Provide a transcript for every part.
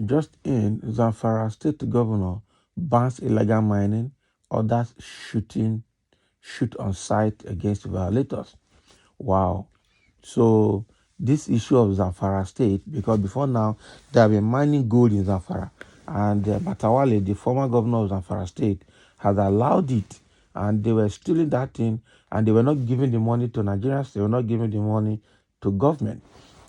Just in, Zamfara state governor bans illegal mining, orders shoot on sight against violators. Wow. So this issue of Zamfara state, because before now they have been mining gold in Zamfara, and Matawale, the former governor of Zamfara state, has allowed it, and they were stealing that thing, and they were not giving the money to Nigerians, they were not giving the money to government.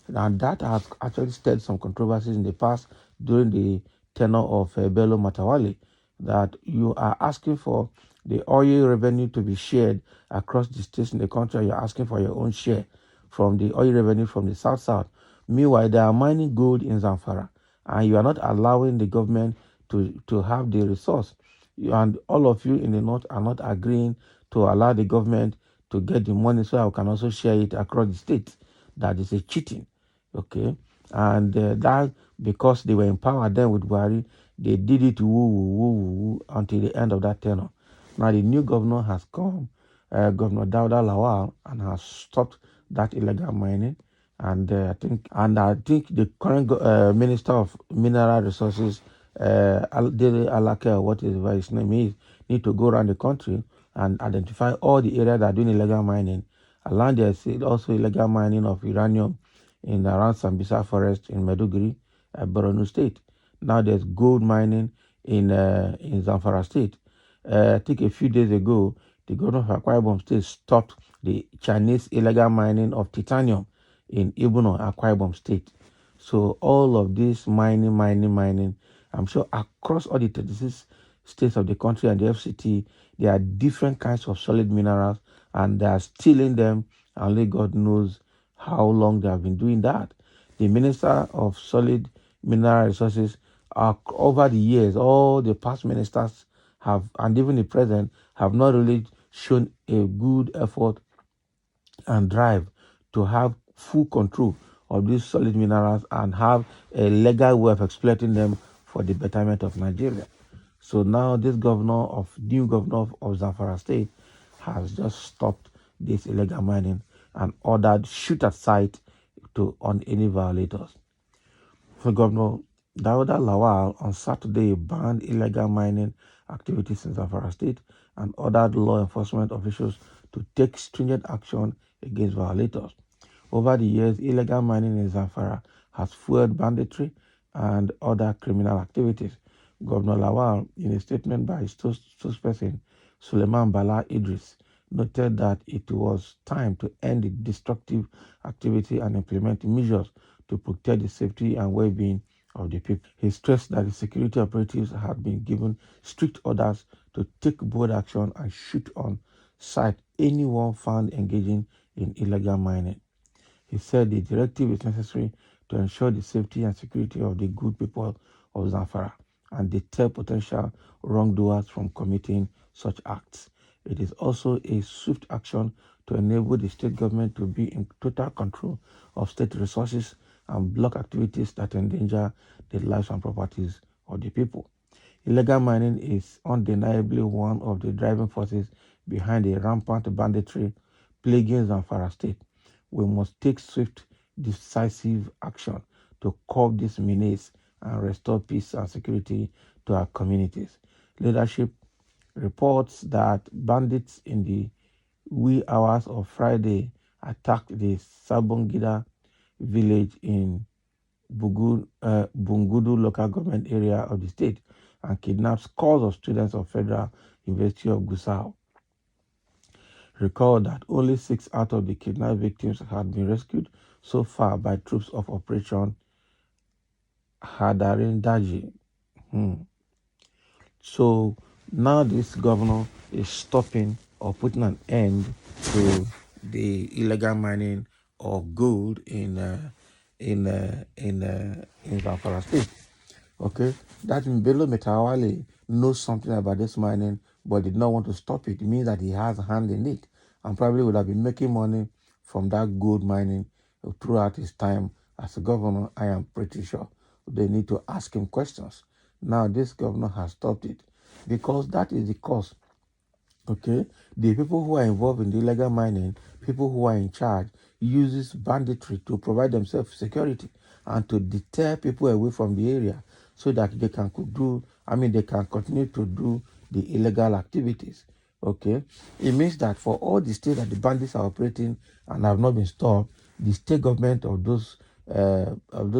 And that has actually stirred some controversies in the past during the tenure of Bello Matawale, that you are asking for the oil revenue to be shared across the states in the country. You're asking for your own share from the oil revenue from the south. Meanwhile, they are mining gold in Zamfara, and you are not allowing the government to have the resource. And all of you in the north are not agreeing to allow the government to get the money so I can also share it across the states. That is a cheating. Okay, and that because they were empowered then with Buhari, they did it woo until the end of that tenure. Now the new governor has come, Governor Dauda Lawal, and has stopped that illegal mining. And I think the current Minister of Mineral Resources, Dele Alake, whatever his name is, need to go around the country and identify all the areas that are doing illegal mining. Along there's also illegal mining of uranium in around Sambisa Forest in Maiduguri, Borno State. Now there's gold mining in Zamfara State. I think a few days ago, the governor of Akwa Ibom State stopped the Chinese illegal mining of titanium in Ibuno, Akwa Ibom State. So all of this mining, I'm sure across all the 36 states of the country and the FCT, there are different kinds of solid minerals, and they are stealing them. Only God knows how long they have been doing that. The Minister of Solid Mineral Resources, over the years, all the past ministers have, and even the present, have not really shown a good effort and drive to have full control of these solid minerals and have a legal way of exploiting them for the betterment of Nigeria. So now this new governor of Zamfara State has just stopped this illegal mining and ordered shoot at sight on any violators. So Governor Dauda Lawal on Saturday banned illegal mining activities in Zamfara State and ordered law enforcement officials to take stringent action against violators. Over the years, illegal mining in Zamfara has fueled banditry and other criminal activities. Governor Lawal, in a statement by his spokesperson, Suleiman Bala Idris, noted that it was time to end the destructive activity and implement measures to protect the safety and well-being of the people. He stressed that the security operatives had been given strict orders to take bold action and shoot on sight anyone found engaging in illegal mining. He said the directive is necessary to ensure the safety and security of the good people of Zamfara and deter potential wrongdoers from committing such acts. It is also a swift action to enable the state government to be in total control of state resources and block activities that endanger the lives and properties of the people. Illegal mining is undeniably one of the driving forces behind the rampant banditry plaguing Zamfara State. We must take swift, decisive action to curb this menace and restore peace and security to our communities. Leadership reports that bandits in the wee hours of Friday attacked the Sabongida village in Bungudu local government area of the state and kidnapped scores of students of Federal University of Gusau. Recall that only 6 out of the kidnapped victims had been rescued so far by troops of Operation Hadarin Daji. So now this governor is stopping or putting an end to the illegal mining of gold in Zamfara State. Okay, that Bello Metawale knows something about this mining, but did not want to stop it. It means that he has a hand in it, and probably would have been making money from that gold mining throughout his time as a governor. I am pretty sure they need to ask him questions. Now this governor has stopped it because that is the cause Okay, the people who are involved in the illegal mining, people who are in charge, uses banditry to provide themselves security and to deter people away from the area so that they can do, they can continue to do the illegal activities. Okay, it means that for all the states that the bandits are operating and have not been stopped, the state government of those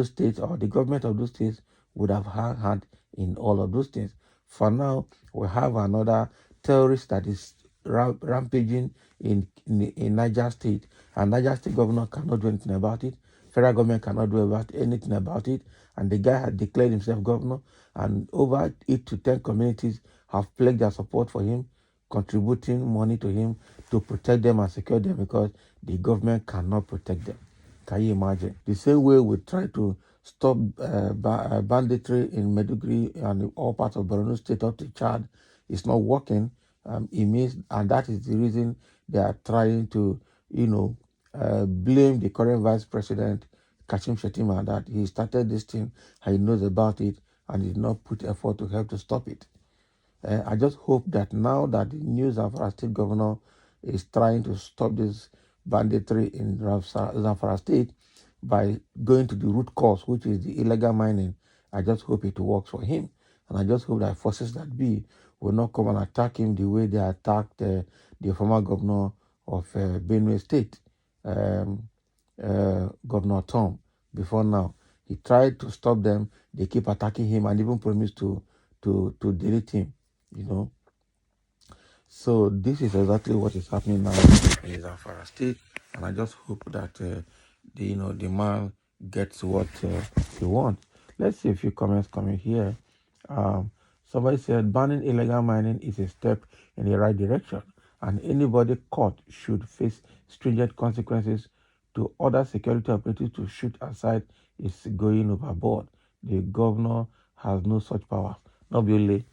states or the government of those states would have had in all of those things. For now, we have another terrorist that is rampaging in Niger State, and Niger State governor cannot do anything about it. Federal government cannot do anything about it, and the guy had declared himself governor, and over 8 to 10 communities have pledged their support for him, contributing money to him to protect them and secure them because the government cannot protect them. Can you imagine? The same way we try to stop banditry in Meduguri and in all parts of Borno State up to Chad, it's not working. It means, and that is the reason they are trying to, blame the current vice president, Kashim Shettima, that he started this thing, and he knows about it, and did not put effort to help to stop it. I just hope that now that the new Zamfara state governor is trying to stop this banditry in Zamfara state by going to the root cause, which is the illegal mining, I just hope it works for him. And I just hope that forces that be will not come and attack him the way they attacked the former governor of Benue State, Governor Tom, before now. He tried to stop them. They keep attacking him and even promised to delete him. So this is exactly what is happening now in Zamfara State, and I just hope that the man gets what he wants. Let's see a few comments coming here. Somebody said banning illegal mining is a step in the right direction, and anybody caught should face stringent consequences. To order security operatives to shoot aside is going overboard. The governor has no such power. Not only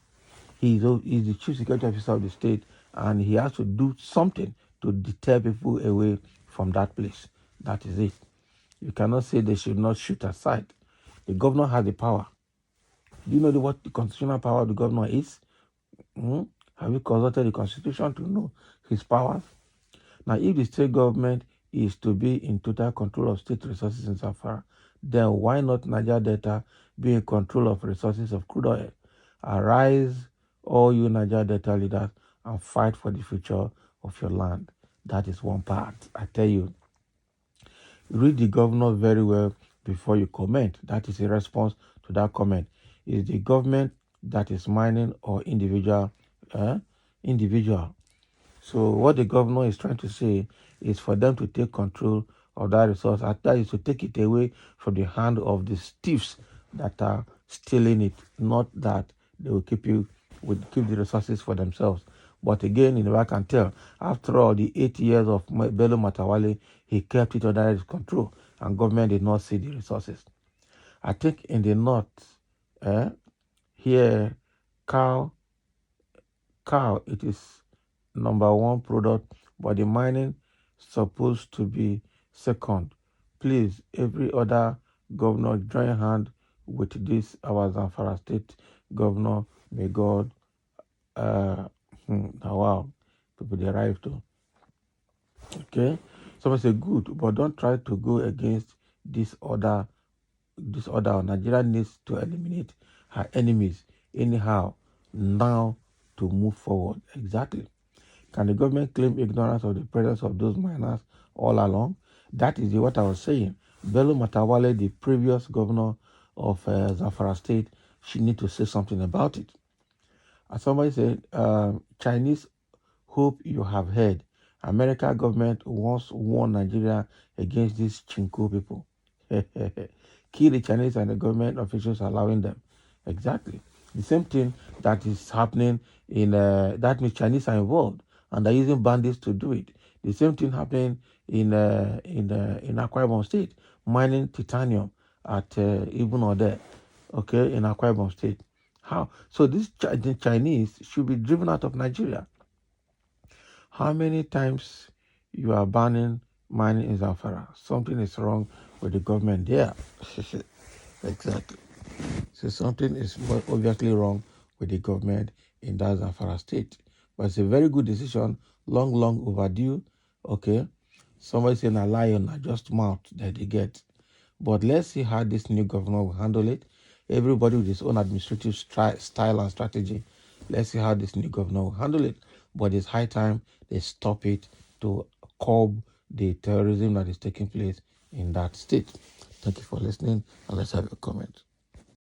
he's the chief security officer of the state, and he has to do something to deter people away from that place. That is it. You cannot say they should not shoot aside. The governor has the power. Do you know what the constitutional power of the governor is? Have you consulted the constitution to know his powers? Now, if the state government is to be in total control of state resources in Zamfara, then why not Niger Delta be in control of resources of crude oil? Arise, all you Niger Delta leaders, and fight for the future of your land. That is one part. I tell you, read the governor very well before you comment. That is a response to that comment. Is the government that is mining or individual? Individual. So what the governor is trying to say is for them to take control of that resource. That is to take it away from the hand of the thieves that are stealing it. Not that they will keep the resources for themselves. But again, I can tell, after all the 8 years of Bello Matawale, he kept it under his control, and government did not see the resources. I think in the north, here, cow, it is number one product, but the mining supposed to be second. Please, every other governor join hand with this our Zamfara state governor. May God wow, people derive to. Okay, someone say good, but don't try to go against this order. Nigeria needs to eliminate her enemies anyhow now to move forward. Exactly. Can the government claim ignorance of the presence of those miners all along? That is what I was saying. Bello Matawale, the previous governor of Zamfara State, she need to say something about it. As somebody said, Chinese hope you have heard. American government once warned Nigeria against these Chinko people. Kill the Chinese and the government officials allowing them. Exactly. The same thing that is happening in, that means Chinese are involved and they're using bandits to do it. The same thing happening in Akwa Ibom State, mining titanium at even or there, okay, in Akwa Ibom State. How? So the Chinese should be driven out of Nigeria. How many times you are banning mining in Zamfara? Something is wrong with the government there. Exactly. So something is obviously wrong with the government in that Zamfara state. But it's a very good decision, long overdue. Okay. Somebody saying a lion, I just mouth that they get. But let's see how this new governor will handle it. Everybody with his own administrative style and strategy. Let's see how this new governor will handle it. But it's high time they stop it to curb the terrorism that is taking place in that state. Thank you for listening, and let's have a comment.